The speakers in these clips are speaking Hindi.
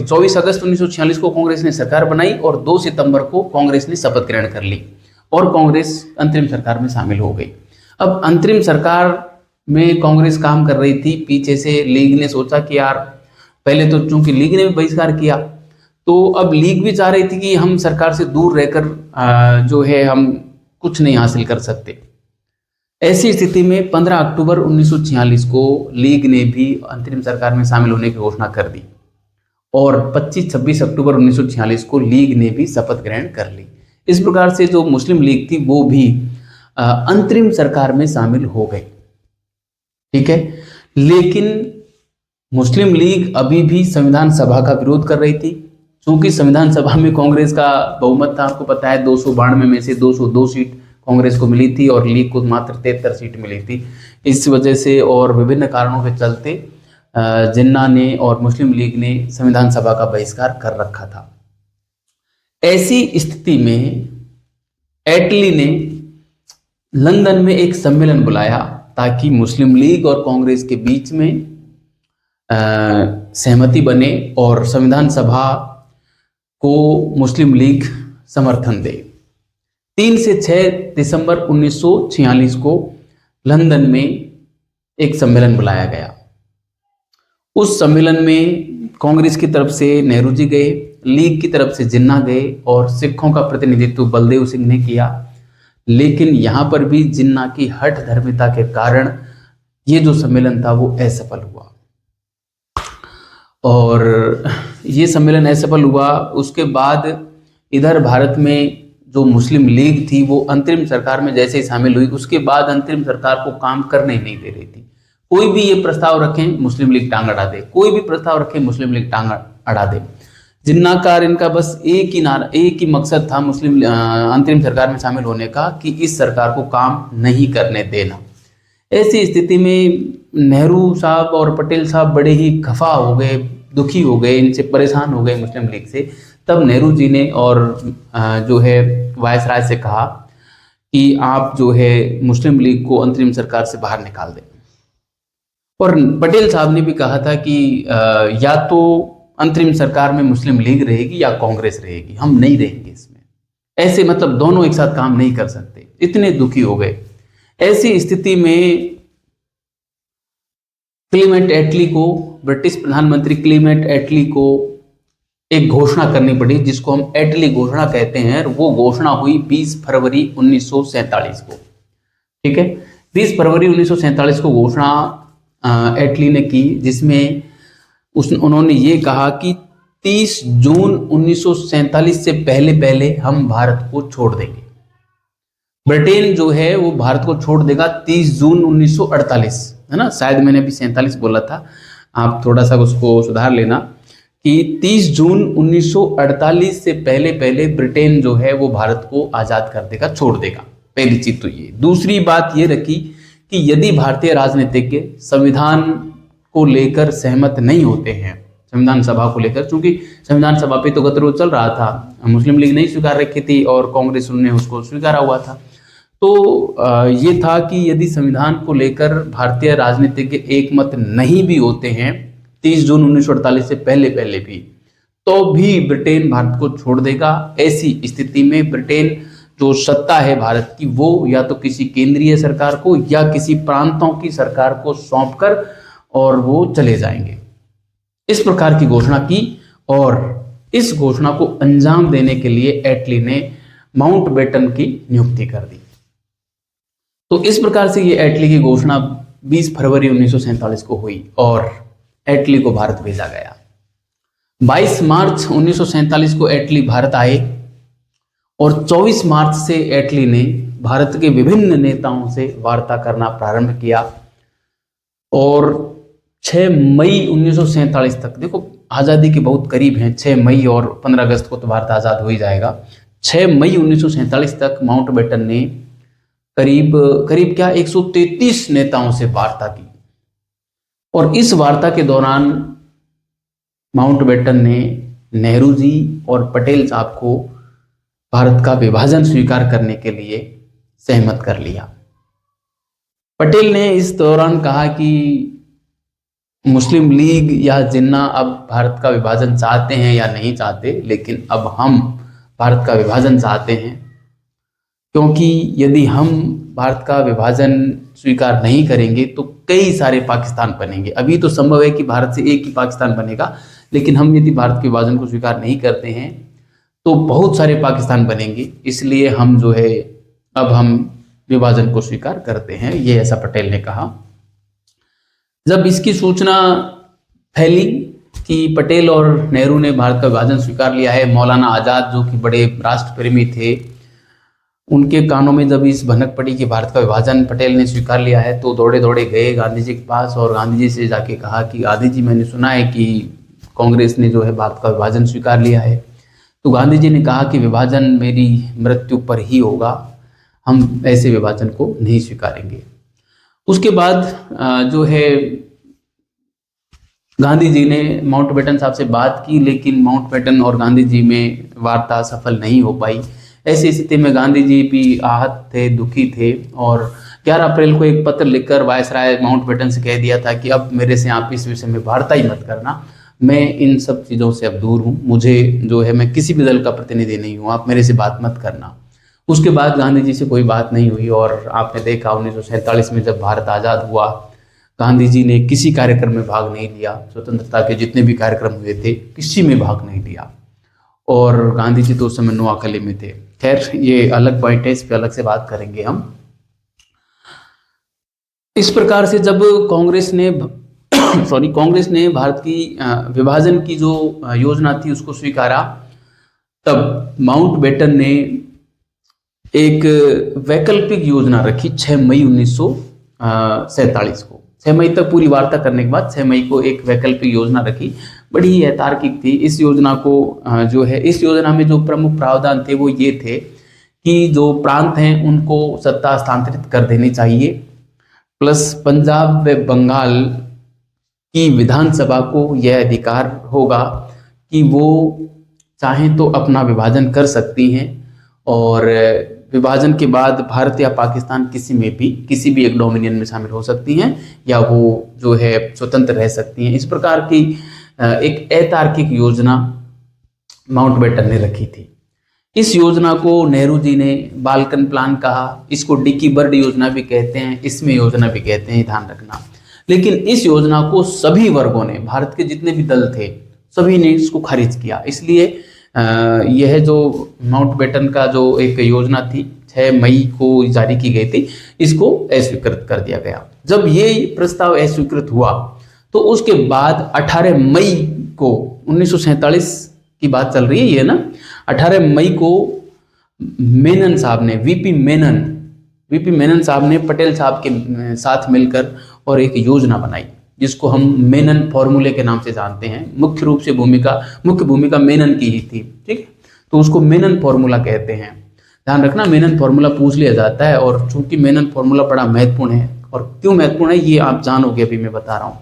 24 अगस्त 1946 को कांग्रेस ने सरकार बनाई और 2 सितंबर को कांग्रेस ने शपथ ग्रहण कर ली और कांग्रेस अंतरिम सरकार में शामिल हो गई। अब अंतरिम सरकार में कांग्रेस काम कर रही थी, पीछे से लीग ने सोचा कि यार, पहले तो चूंकि लीग ने भी बहिष्कार किया, तो अब लीग भी चाह रही थी कि हम सरकार से दूर रहकर जो है हम कुछ नहीं हासिल कर सकते। ऐसी स्थिति में 15 अक्टूबर 1946 को लीग ने भी अंतरिम सरकार में शामिल होने की घोषणा कर दी और 25-26 अक्टूबर 1946 को लीग ने भी शपथ ग्रहण कर ली। इस प्रकार से जो मुस्लिम लीग थी वो भी अंतरिम सरकार में शामिल हो गई। ठीक है, लेकिन मुस्लिम लीग अभी भी संविधान सभा का विरोध कर रही थी। चूंकि संविधान सभा में कांग्रेस का बहुमत था, आपको पता है 292 में से 202 सीट कांग्रेस को मिली थी और लीग को मात्र 73 सीट मिली थी। इस वजह से और विभिन्न कारणों के चलते जिन्ना ने और मुस्लिम लीग ने संविधान सभा का बहिष्कार कर रखा था। ऐसी स्थिति में एटली ने लंदन में एक सम्मेलन बुलाया ताकि मुस्लिम लीग और कांग्रेस के बीच में सहमति बने और संविधान सभा को मुस्लिम लीग समर्थन दे। 3 से 6 दिसंबर 1946 को लंदन में एक सम्मेलन बुलाया गया। उस सम्मेलन में कांग्रेस की तरफ से नेहरू जी गए, लीग की तरफ से जिन्ना गए और सिखों का प्रतिनिधित्व बलदेव सिंह ने किया। लेकिन यहाँ पर भी जिन्ना की हठ धर्मिता के कारण ये जो सम्मेलन था वो असफल हुआ और ये सम्मेलन असफल हुआ। उसके बाद इधर भारत में जो मुस्लिम लीग थी वो अंतरिम सरकार में जैसे ही शामिल हुई, उसके बाद अंतरिम सरकार को काम करने नहीं दे रही थी। कोई भी ये प्रस्ताव रखें मुस्लिम लीग टांग अड़ा दे, कोई भी प्रस्ताव रखें मुस्लिम लीग टांग अड़ा दे। जिन्नाकार इनका बस एक ही मकसद था मुस्लिम अंतरिम सरकार में शामिल होने का कि इस सरकार को काम नहीं करने देना। ऐसी स्थिति में नेहरू साहब और पटेल साहब बड़े ही खफा हो गए, दुखी हो गए, इनसे परेशान हो गए मुस्लिम लीग से। तब नेहरू जी ने और जो है वायसराय से कहा कि आप जो है मुस्लिम लीग को अंतरिम सरकार से बाहर निकाल दें। और पटेल साहब ने भी कहा था कि या तो अंतरिम सरकार में मुस्लिम लीग रहेगी या कांग्रेस रहेगी, हम नहीं रहेंगे इसमें। ऐसे मतलब दोनों एक साथ काम नहीं कर सकते, इतने दुखी हो गए। ऐसी स्थिति में क्लीमेंट एटली को, ब्रिटिश प्रधानमंत्री क्लीमेंट एटली को एक घोषणा करनी पड़ी जिसको हम एटली घोषणा कहते हैं। वो घोषणा हुई 20 फरवरी 1947 को। ठीक है, 20 फरवरी 1947 को घोषणा एटली ने की, जिसमें उन्होंने ये कहा कि 30 जून 1947 से पहले पहले हम भारत को छोड़ देंगे। ब्रिटेन जो है वो भारत को छोड़ देगा 30 जून 1948, है ना, शायद मैंने अभी 47 बोला था, आप थोड़ा सा उसको सुधार लेना कि 30 जून 1948 से पहले पहले ब्रिटेन जो है वो भारत को आज़ाद कर देगा, छोड़ देगा। पहली चीज तो ये। दूसरी बात ये रखी कि यदि भारतीय राजनीतिज्ञ संविधान को लेकर सहमत नहीं होते हैं, संविधान सभा को लेकर, चूंकि संविधान सभा पे तो गतिरोध चल रहा था, मुस्लिम लीग नहीं स्वीकार रखी थी और कांग्रेस ने उसको स्वीकारा हुआ था, तो ये था कि यदि संविधान को लेकर भारतीय राजनीतिज्ञ एकमत नहीं भी होते हैं 30 जून 1948 से पहले पहले भी, तो भी ब्रिटेन भारत को छोड़ देगा। ऐसी स्थिति में ब्रिटेन जो सत्ता है भारत की वो या तो किसी केंद्रीय सरकार को या किसी प्रांतों की सरकार को सौंपकर और वो चले जाएंगे। इस प्रकार की घोषणा की और इस घोषणा को अंजाम देने के लिए एटली ने माउंटबेटन की नियुक्ति कर दी। तो इस प्रकार से ये एटली की घोषणा 20 फरवरी 1947 को हुई और एटली को भारत भेजा गया। 22 मार्च 1947 को एटली भारत आए और 24 मार्च से एटली ने भारत के विभिन्न नेताओं से वार्ता करना प्रारंभ किया और 6 मई 1947 तक, देखो आज़ादी के बहुत करीब हैं, 6 मई और 15 अगस्त को तो भारत आज़ाद हो ही जाएगा। 6 मई 1947 तक माउंटबेटन ने करीब 133 नेताओं से वार्ता की और इस वार्ता के दौरान माउंटबेटन ने नेहरू जी और पटेल साहब को भारत का विभाजन स्वीकार करने के लिए सहमत कर लिया। पटेल ने इस दौरान कहा कि मुस्लिम लीग या जिन्ना अब भारत का विभाजन चाहते हैं या नहीं चाहते, लेकिन अब हम भारत का विभाजन चाहते हैं, क्योंकि यदि हम भारत का विभाजन स्वीकार नहीं करेंगे तो कई सारे पाकिस्तान बनेंगे। अभी तो संभव है कि भारत से एक ही पाकिस्तान बनेगा, लेकिन हम यदि भारत के विभाजन को स्वीकार नहीं करते हैं तो बहुत सारे पाकिस्तान बनेंगे। इसलिए हम जो है अब हम विभाजन को स्वीकार करते हैं, ये ऐसा पटेल ने कहा। जब इसकी सूचना फैली कि पटेल और नेहरू ने भारत का विभाजन स्वीकार लिया है, मौलाना आज़ाद जो कि बड़े राष्ट्रप्रेमी थे, उनके कानों में जब इस भनक पड़ी कि भारत का विभाजन पटेल ने स्वीकार लिया है, तो दौड़े दौड़े गए गांधी जी के पास और गांधी जी से जाके कहा कि गांधी जी, मैंने सुना है कि कांग्रेस ने जो है भारत का विभाजन स्वीकार लिया है। तो गांधी जी ने कहा कि विभाजन मेरी मृत्यु पर ही होगा, हम ऐसे विभाजन को नहीं स्वीकारेंगे। उसके बाद जो है गांधी जी ने माउंटबेटन साहब से बात की, लेकिन माउंटबेटन और गांधी जी में वार्ता सफल नहीं हो पाई। ऐसी स्थिति में गांधी जी भी आहत थे, दुखी थे और 11 अप्रैल को एक पत्र लिखकर वायसराय माउंटबेटन से कह दिया था कि अब मेरे से आप इस विषय में वार्ता ही मत करना, मैं इन सब चीज़ों से अब दूर हूँ, मुझे जो है मैं किसी भी दल का प्रतिनिधि नहीं हूँ, आप मेरे से बात मत करना। उसके बाद गांधी जी से कोई बात नहीं हुई और आपने देखा 1947 में जब भारत आज़ाद हुआ, गांधी जी ने किसी कार्यक्रम में भाग नहीं लिया। स्वतंत्रता के जितने भी कार्यक्रम हुए थे किसी में भाग नहीं लिया और गांधी जी तो उस समय नोआखली में थे। खैर ये अलग पॉइंट है, इस पर अलग से बात करेंगे हम। इस प्रकार से जब कांग्रेस ने भारत की विभाजन की जो योजना थी उसको स्वीकारा, तब माउंटबेटन ने एक वैकल्पिक योजना रखी 6 मई 1947 को। 6 मई तक पूरी वार्ता करने के बाद 6 मई को एक वैकल्पिक योजना रखी, बड़ी ही अतार्किक थी। इस योजना को जो है, इस योजना में जो प्रमुख प्रावधान थे वो ये थे कि जो प्रांत हैं उनको सत्ता हस्तांतरित कर देनी चाहिए, प्लस पंजाब व बंगाल की विधानसभा को यह अधिकार होगा कि वो चाहें तो अपना विभाजन कर सकती हैं और विभाजन के बाद भारत या पाकिस्तान किसी भी एक डोमिनियन में शामिल हो सकती हैं या वो जो है स्वतंत्र रह सकती हैं। इस प्रकार की एक अतार्किक योजना माउंटबेटन ने रखी थी। इस योजना को नेहरू जी ने बाल्कन प्लान कहा, इसको डिकी बर्ड योजना भी कहते हैं, इसमें योजना भी कहते हैं, ध्यान रखना। लेकिन इस योजना को सभी वर्गों ने, भारत के जितने भी दल थे सभी ने इसको खारिज किया। इसलिए यह जो माउंटबेटन का जो एक योजना थी 6 मई को जारी की गई थी, इसको अस्वीकृत कर दिया गया। जब ये प्रस्ताव अस्वीकृत हुआ तो उसके बाद 18 मई को 1947 की बात चल रही है ये ना, 18 मई को मेनन साहब ने, वीपी मेनन साहब ने पटेल साहब के साथ मिलकर और एक योजना बनाई जिसको हम मेनन फॉर्मूले के नाम से जानते हैं। मुख्य भूमिका मेनन की ही थी, ठीक है, तो उसको मेनन फॉर्मूला कहते हैं। ध्यान रखना, मेनन फॉर्मूला पूछ लिया जाता है और चूंकि मेनन फॉर्मूला बड़ा महत्वपूर्ण है, और क्यों महत्वपूर्ण है ये आप जानोगे, अभी मैं बता रहा हूँ।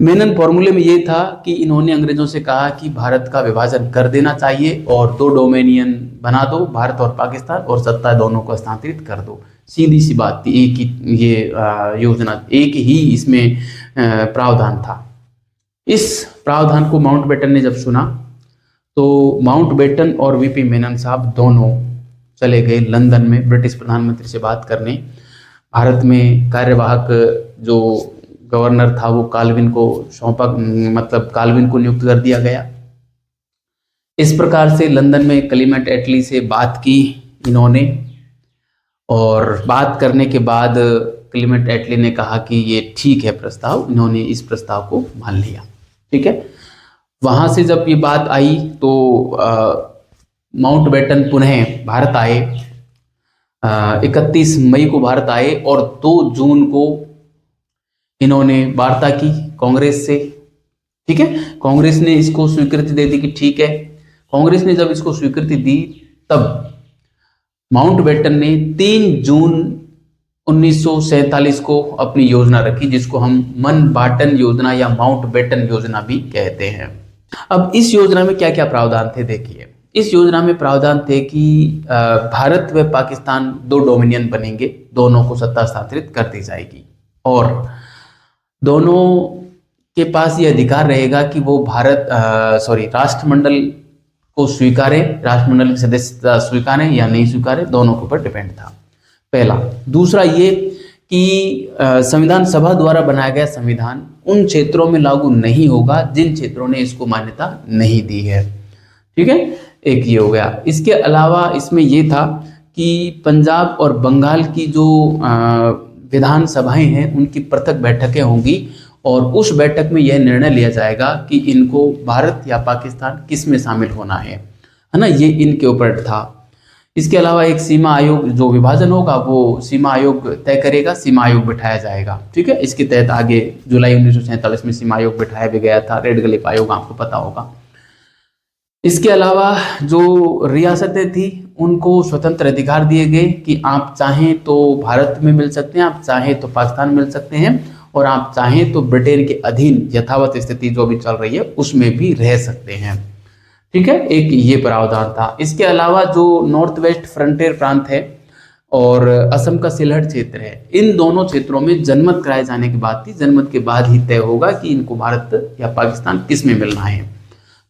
मेनन फॉर्मूले में ये था कि इन्होंने अंग्रेजों से कहा कि भारत का विभाजन कर देना चाहिए और 2 डोमिनियन बना दो, भारत और पाकिस्तान, और सत्ता दोनों को हस्तांतरित कर दो। सीधी सी बात थी, एक ही ये योजना, एक ही इसमें प्रावधान था। इस प्रावधान को माउंटबेटन ने जब सुना तो माउंटबेटन और वीपी मेनन साहब दोनों चले गए लंदन में ब्रिटिश प्रधानमंत्री से बात करने। भारत में कार्यवाहक जो गवर्नर था वो काल्विन को नियुक्त कर दिया गया। इस प्रकार से लंदन में क्लीमेंट एटली से बात की इन्होंने, और बात करने के बाद क्लीमेंट एटली ने कहा कि ये ठीक है प्रस्ताव, इन्होंने इस प्रस्ताव को मान लिया, ठीक है। वहां से जब ये बात आई तो माउंटबेटन पुनः भारत आए, 31 मई को भारत आए और 2 जून को इन्होंने वार्ता की कांग्रेस से, ठीक है। कांग्रेस ने इसको स्वीकृति दे दी कि ठीक है। कांग्रेस ने जब इसको स्वीकृति दी तब माउंटबेटन ने 3 जून 1947 को अपनी योजना रखी, जिसको हम मनबाटन योजना या माउंटबेटन योजना भी कहते हैं। अब इस योजना में क्या क्या प्रावधान थे देखिए। इस योजना में प्रावधान थे कि भारत व पाकिस्तान 2 डोमिनियन बनेंगे, दोनों को सत्ता हस्तांतरित कर दी जाएगी और दोनों के पास ये अधिकार रहेगा कि वो राष्ट्रमंडल को स्वीकारे, राष्ट्रमंडल की सदस्यता स्वीकारें या नहीं स्वीकारें, दोनों के ऊपर डिपेंड था, पहला। दूसरा ये कि संविधान सभा द्वारा बनाया गया संविधान उन क्षेत्रों में लागू नहीं होगा जिन क्षेत्रों ने इसको मान्यता नहीं दी है, ठीक है, एक ये हो गया। इसके अलावा इसमें ये था कि पंजाब और बंगाल की जो विधानसभाएं हैं उनकी पृथक बैठकें होंगी और उस बैठक में यह निर्णय लिया जाएगा कि इनको भारत या पाकिस्तान किस में शामिल होना है ना, ये इनके ऊपर था। इसके अलावा एक सीमा आयोग जो विभाजन होगा वो सीमा आयोग तय करेगा, सीमा आयोग बिठाया जाएगा, ठीक है। इसके तहत आगे जुलाई 1947 में सीमा आयोग बिठाया भी गया था, रेड क्लिफ आयोग, आपको पता होगा। इसके अलावा जो रियासतें थी उनको स्वतंत्र अधिकार दिए गए कि आप चाहें तो भारत में मिल सकते हैं, आप चाहें तो पाकिस्तान मिल सकते हैं और आप चाहें तो ब्रिटेन के अधीन यथावत स्थिति जो भी चल रही है उसमें भी रह सकते हैं, ठीक है, एक ये प्रावधान था। इसके अलावा जो नॉर्थ वेस्ट फ्रंटियर प्रांत है और असम का सिलहट क्षेत्र है, इन दोनों क्षेत्रों में जनमत कराए जाने की बात थी। जनमत के बाद ही तय होगा कि इनको भारत या पाकिस्तान किस में मिलना है।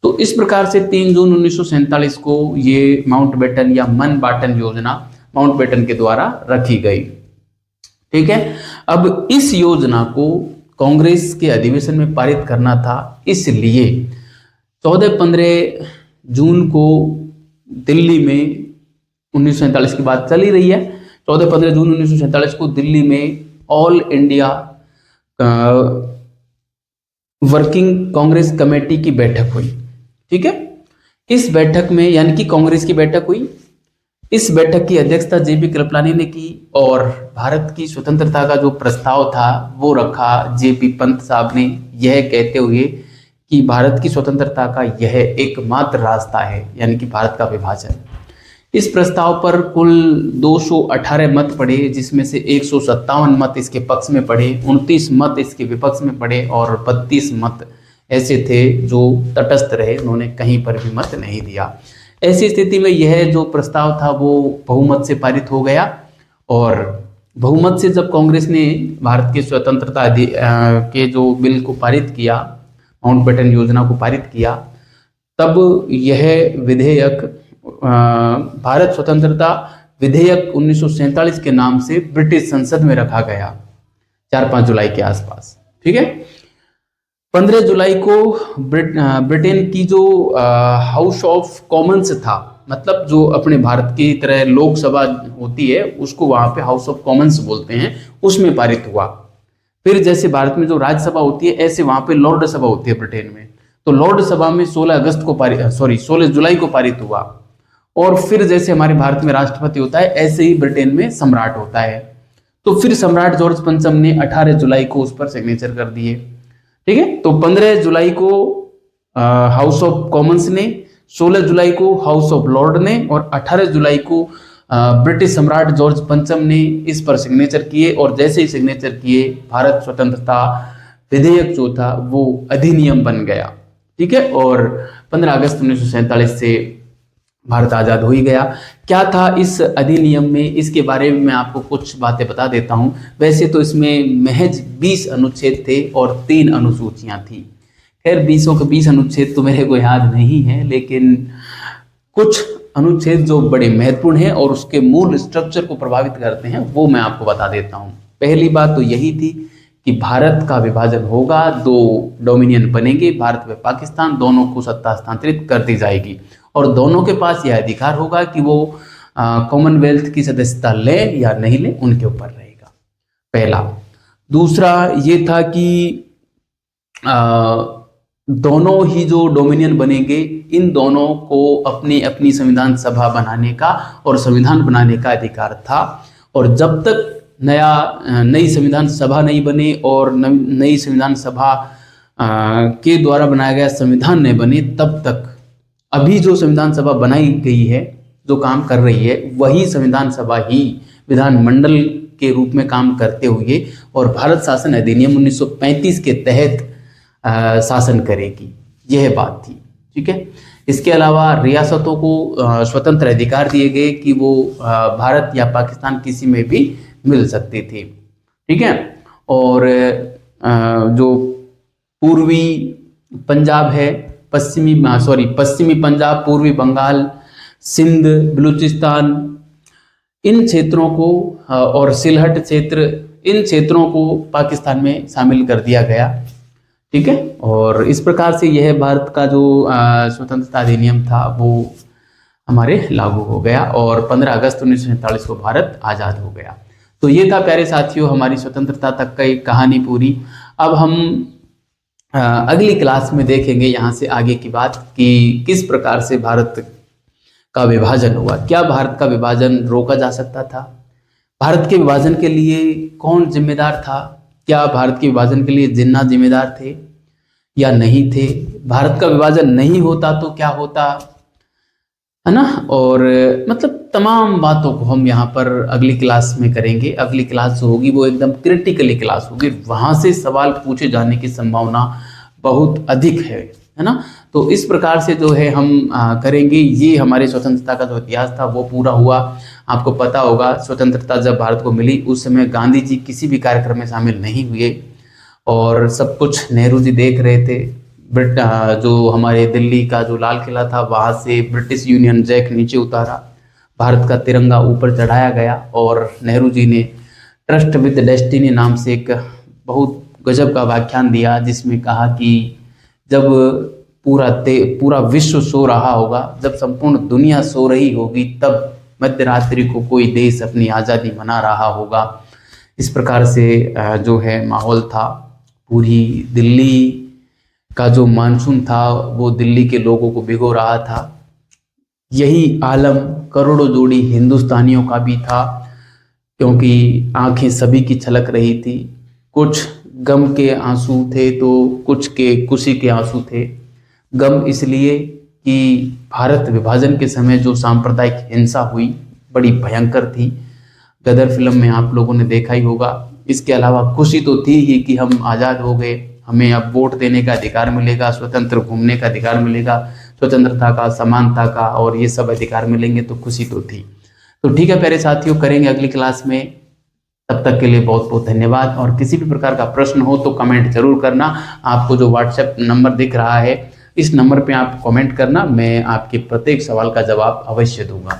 तो इस प्रकार से 3 जून 1947 को ये माउंटबेटन या मन बाटन योजना माउंटबेटन के द्वारा रखी गई, ठीक है। अब इस योजना को कांग्रेस के अधिवेशन में पारित करना था, इसलिए 14-15 जून को दिल्ली में 1947 की बात चल ही रही है, 14-15 जून 1947 को दिल्ली में all India working Congress committee की बैठक हुई, ठीक है। इस बैठक में यानी कि कांग्रेस की बैठक हुई, इस बैठक की अध्यक्षता जेपी कृपलानी ने की और भारत की स्वतंत्रता का जो प्रस्ताव था वो रखा जेपी पंत साहब ने, यह कहते हुए कि भारत की स्वतंत्रता का यह एकमात्र रास्ता है, यानी कि भारत का विभाजन। इस प्रस्ताव पर कुल 218 मत पड़े, जिसमें से 157 मत इसके पक्ष में पड़े, 29 मत इसके विपक्ष में पड़े और 32 मत ऐसे थे जो तटस्थ रहे, उन्होंने कहीं पर भी मत नहीं दिया। ऐसी स्थिति में यह जो प्रस्ताव था वो बहुमत से पारित हो गया और बहुमत से जब कांग्रेस ने भारत की स्वतंत्रता के जो बिल को पारित किया, माउंटबेटन योजना को पारित किया, तब यह विधेयक भारत स्वतंत्रता विधेयक 1947 के नाम से ब्रिटिश संसद में रखा गया 4-5 जुलाई के आसपास, ठीक है। 15 जुलाई को ब्रिटेन की जो हाउस ऑफ कॉमन्स था, मतलब जो अपने भारत की तरह लोकसभा होती है उसको वहां पे हाउस ऑफ कॉमन्स बोलते हैं, उसमें पारित हुआ। फिर जैसे भारत में जो राज्यसभा होती है ऐसे वहां पे लॉर्ड सभा होती है ब्रिटेन में, तो लॉर्ड सभा में 16 जुलाई को पारित हुआ। और फिर जैसे हमारे भारत में राष्ट्रपति होता है ऐसे ही ब्रिटेन में सम्राट होता है, तो फिर सम्राट जॉर्ज पंचम ने 18 जुलाई को उस पर सिग्नेचर कर दिए, ठीक है। तो 15 जुलाई को हाउस ऑफ कॉमन्स ने, 16 जुलाई को हाउस ऑफ लॉर्ड ने और 18 जुलाई को ब्रिटिश सम्राट जॉर्ज पंचम ने इस पर सिग्नेचर किए और जैसे ही सिग्नेचर किए भारत स्वतंत्रता विधेयक जो था वो अधिनियम बन गया, ठीक है। और 15 अगस्त 1947 से भारत आजाद हो ही गया। क्या था इस अधिनियम में, इसके बारे में मैं आपको कुछ बातें बता देता हूं। वैसे तो इसमें महज 20 अनुच्छेद थे और 3 अनुसूचियां थी। खैर 20 के 20 अनुच्छेद तो मेरे को याद नहीं है, लेकिन कुछ अनुच्छेद जो बड़े महत्वपूर्ण हैं और उसके मूल स्ट्रक्चर को प्रभावित करते हैं वो मैं आपको बता देता हूं। पहली बात तो यही थी कि भारत का विभाजन होगा, 2 डोमिनियन बनेंगे, भारत व पाकिस्तान, दोनों को सत्ता हस्तांतरित कर दी जाएगी और दोनों के पास यह अधिकार होगा कि वो कॉमनवेल्थ की सदस्यता ले या नहीं ले, उनके ऊपर रहेगा, पहला। दूसरा ये था कि दोनों ही जो डोमिनियन बनेंगे इन दोनों को अपनी अपनी संविधान सभा बनाने का और संविधान बनाने का अधिकार था और जब तक नई संविधान सभा नहीं बने और नई संविधान सभा के द्वारा बनाया गया संविधान नहीं बने, तब तक अभी जो संविधान सभा बनाई गई है, जो काम कर रही है, वही संविधान सभा ही विधानमंडल के रूप में काम करते हुए और भारत शासन अधिनियम 1935 के तहत शासन करेगी, यह बात थी, ठीक है। इसके अलावा रियासतों को स्वतंत्र अधिकार दिए गए कि वो भारत या पाकिस्तान किसी में भी मिल सकती थी, ठीक है। और जो पूर्वी पंजाब है, पश्चिमी पंजाब, पूर्वी बंगाल, सिंध, बलूचिस्तान, इन क्षेत्रों को और सिलहट क्षेत्र, इन क्षेत्रों को पाकिस्तान में शामिल कर दिया गया। ठीक है, और इस प्रकार से यह भारत का जो स्वतंत्रता अधिनियम था वो हमारे लागू हो गया और 15 अगस्त 1947 को भारत आज़ाद हो गया। तो ये था प्यारे साथियों हमारी स्वतंत्रता तक का एक कहानी पूरी। अब हम अगली क्लास में देखेंगे यहाँ से आगे की बात कि किस प्रकार से भारत का विभाजन हुआ, क्या भारत का विभाजन रोका जा सकता था, भारत के विभाजन के लिए कौन जिम्मेदार था, क्या भारत के विभाजन के लिए जिन्ना जिम्मेदार थे या नहीं थे, भारत का विभाजन नहीं होता तो क्या होता, है ना। और मतलब तमाम बातों को हम यहाँ पर अगली क्लास में करेंगे। अगली क्लास जो होगी वो एकदम क्रिटिकली क्लास होगी, वहाँ से सवाल पूछे जाने की संभावना बहुत अधिक है ना। तो इस प्रकार से जो है हम करेंगे। ये हमारे स्वतंत्रता का जो इतिहास था वो पूरा हुआ। आपको पता होगा स्वतंत्रता जब भारत को मिली उस समय गांधी जी किसी भी कार्यक्रम में शामिल नहीं हुए और सब कुछ नेहरू जी देख रहे थे। जो हमारे दिल्ली का जो लाल किला था वहाँ से ब्रिटिश यूनियन जैक नीचे उतारा, भारत का तिरंगा ऊपर चढ़ाया गया और नेहरू जी ने ट्रस्ट विद डेस्टिनी नाम से एक बहुत गजब का व्याख्यान दिया जिसमें कहा कि जब पूरा विश्व सो रहा होगा, जब संपूर्ण दुनिया सो रही होगी, तब मध्यरात्रि को कोई देश अपनी आज़ादी मना रहा होगा। इस प्रकार से जो है माहौल था। पूरी दिल्ली का जो मानसून था वो दिल्ली के लोगों को भिगो रहा था। यही आलम करोड़ों जोड़ी हिंदुस्तानियों का भी था, क्योंकि आंखें सभी की छलक रही थी। कुछ गम के आंसू थे तो कुछ के खुशी के आंसू थे। गम इसलिए कि भारत विभाजन के समय जो सांप्रदायिक हिंसा हुई बड़ी भयंकर थी, गदर फिल्म में आप लोगों ने देखा ही होगा। इसके अलावा खुशी तो थी ही कि हम आज़ाद हो गए, हमें अब वोट देने का अधिकार मिलेगा, स्वतंत्र घूमने का अधिकार मिलेगा, स्वतंत्रता का, समानता का और ये सब अधिकार मिलेंगे, तो खुशी तो थी। तो ठीक है प्यारे साथियों, करेंगे अगली क्लास में। तब तक के लिए बहुत बहुत धन्यवाद। और किसी भी प्रकार का प्रश्न हो तो कमेंट जरूर करना। आपको जो व्हाट्सएप नंबर दिख रहा है इस नंबर पे आप कमेंट करना, मैं आपके प्रत्येक सवाल का जवाब अवश्य दूंगा।